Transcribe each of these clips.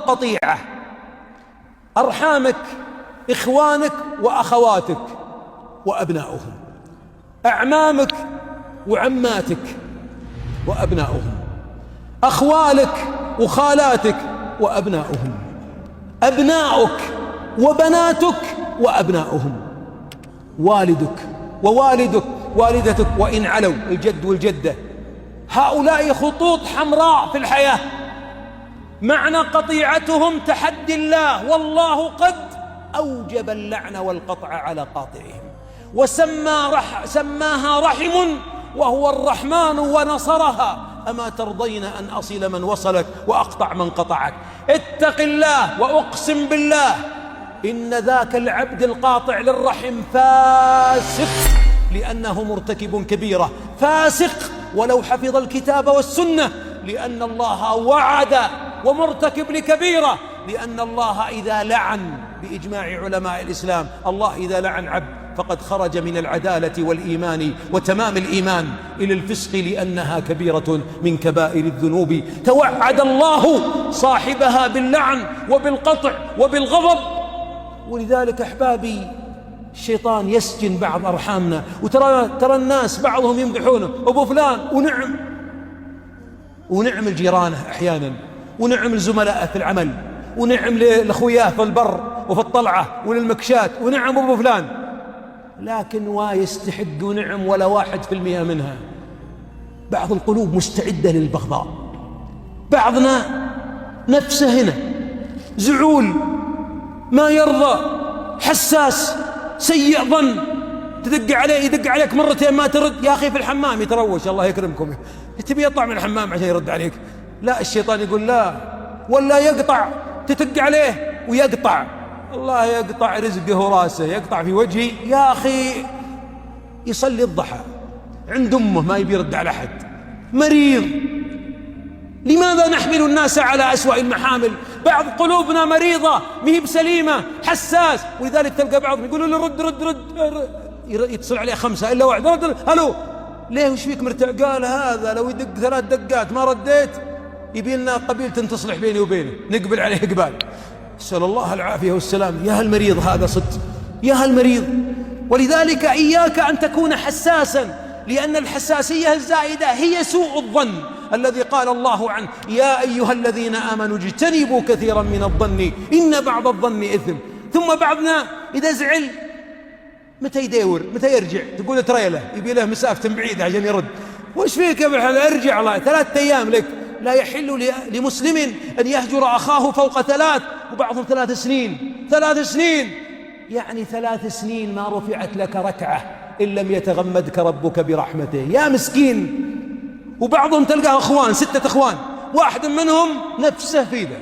القطيعة، أرحامك، إخوانك وأخواتك وأبناؤهم، أعمامك وعماتك وأبناؤهم، أخوالك وخالاتك وأبناؤهم، أبناؤك وبناتك وأبناؤهم، والدك ووالدك والدتك وإن علوا، الجد والجدة. هؤلاء خطوط حمراء في الحياة، معنى قطيعتهم تحدي الله، والله قد أوجب اللعن والقطع على قاطعهم، سماها رحم وهو الرحمن ونصرها. أما ترضين أن أصل من وصلك وأقطع من قطعك؟ اتق الله، وأقسم بالله إن ذاك العبد القاطع للرحم فاسق، لأنه مرتكب كبيرة، فاسق ولو حفظ الكتاب والسنة، لأن الله وعد، ومرتكب لكبيرة، لأن الله إذا لعن بإجماع علماء الإسلام، الله إذا لعن عبد فقد خرج من العدالة والإيمان وتمام الإيمان إلى الفسق، لأنها كبيرة من كبائر الذنوب. توعد الله صاحبها باللعن وبالقطع وبالغضب. ولذلك أحبابي الشيطان يسجن بعض أرحامنا، وترى الناس بعضهم يمدحونه أبو فلان، ونعم الجيرانه أحيانا، ونعم الزملاء في العمل، ونعم لأخوياه في البر وفي الطلعة وللمكشات، ونعم أبو فلان، لكن ويستحق نعم ولا 1% منها. بعض القلوب مستعدة للبغضاء، بعضنا نفسه هنا زعول، ما يرضى، حساس، سيء ظن، تدق عليه يدق عليك مرتين ما ترد، يا أخي في الحمام يتروش الله يكرمكم، تبي يطلع من الحمام عشان يرد عليك. لا، الشيطان يقول لا، ولا يقطع، تدق عليه ويقطع، الله يقطع رزقه وراسه، يقطع في وجهي. يا أخي يصلي الضحى عند أمه ما يبي يرد على أحد، مريض. لماذا نحمل الناس على أسوأ المحامل؟ بعض قلوبنا مريضة، مهي بسليمة، حساس، ولذلك تلقى بعضهم يقولوا له رد رد رد، يتصل عليه 5 إلا واحد، رد هلو، ليه وش فيك مرتاح؟ قال هذا لو يدق 3 دقات ما رديت يبي لنا قبيلة تصلح بيني وبينه، نقبل عليه إقبال. أسأل الله العافية والسلام. يا هالمريض هذا صدق، يا هالمريض. ولذلك إياك أن تكون حساسا، لأن الحساسية الزائدة هي سوء الظن الذي قال الله عنه يا أيها الذين آمنوا اجتنبوا كثيرا من الظن إن بعض الظن إثم. ثم بعضنا إذا زعل متى يدور، متى يرجع، تقول ترى له يبي له مسافة بعيدة عشان يرد، وش فيك يا ابن ارجع، الله 3 أيام لك. لا يحل لمسلم أن يهجر أخاه فوق 3، وبعضهم 3 سنين، 3 سنين، يعني 3 سنين ما رفعت لك ركعة إن لم يتغمدك ربك برحمته، يا مسكين. وبعضهم تلقاه أخوان، 6 أخوان، واحد منهم نفسه في ذا.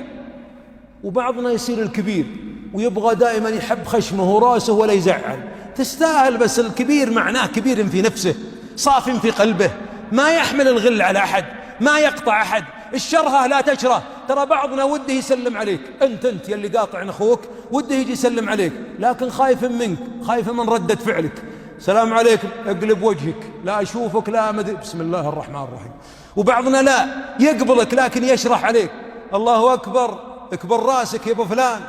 وبعضنا يصير الكبير ويبغى دائما يحب خشمه وراسه ولا يزعل، تستاهل، بس الكبير معناه كبير في نفسه، صاف في قلبه، ما يحمل الغل على أحد، ما يقطع أحد، الشرهة لا تشره. ترى بعضنا وده يسلم عليك، أنت يلي قاطع أخوك وده يجي يسلم عليك، لكن خايف منك، خايف من ردة فعلك. سلام عليكم، اقلب وجهك، لا أشوفك، لا مدري، بسم الله الرحمن الرحيم. وبعضنا لا يقبلك لكن يشرح عليك، الله أكبر، اكبر راسك يا ابو فلان،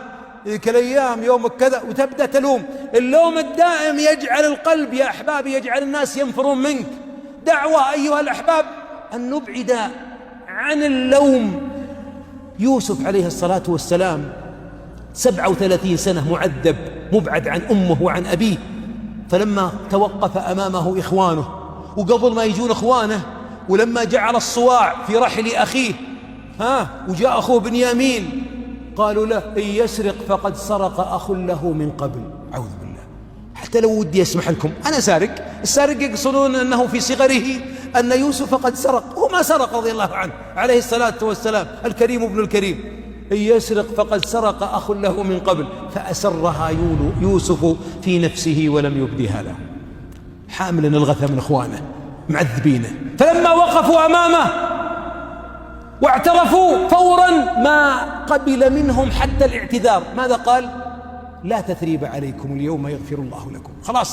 ذيك الأيام يومك كذا، وتبدأ تلوم. اللوم الدائم يجعل القلب يا أحبابي، يجعل الناس ينفرون منك. دعوة أيها الأحباب أن نبعد عن اللوم. يوسف عليه الصلاة والسلام 37 سنة معذب، مبعد عن أمه وعن أبيه، فلما توقف أمامه إخوانه، وقبل ما يجون إخوانه، ولما جعل الصواع في رحل أخيه وجاء أخوه بنيامين، قالوا له إن يسرق فقد سرق أخ له من قبل. أعوذ بالله، حتى لو ودي أسمح لكم أنا سارق، السارق يقصدون أنه في صغره أن يوسف قد سرق، وما سرق رضي الله عنه عليه الصلاة والسلام، الكريم ابن الكريم. إن يسرق فقد سرق أخ له من قبل، فأسرها يوسف في نفسه ولم يبدها له، حاملا الغث من إخوانه معذبينه. فلما وقفوا أمامه واعترفوا فورا ما قبل منهم حتى الاعتذار. ماذا قال؟ لا تثريب عليكم اليوم يغفر الله لكم. خلاص.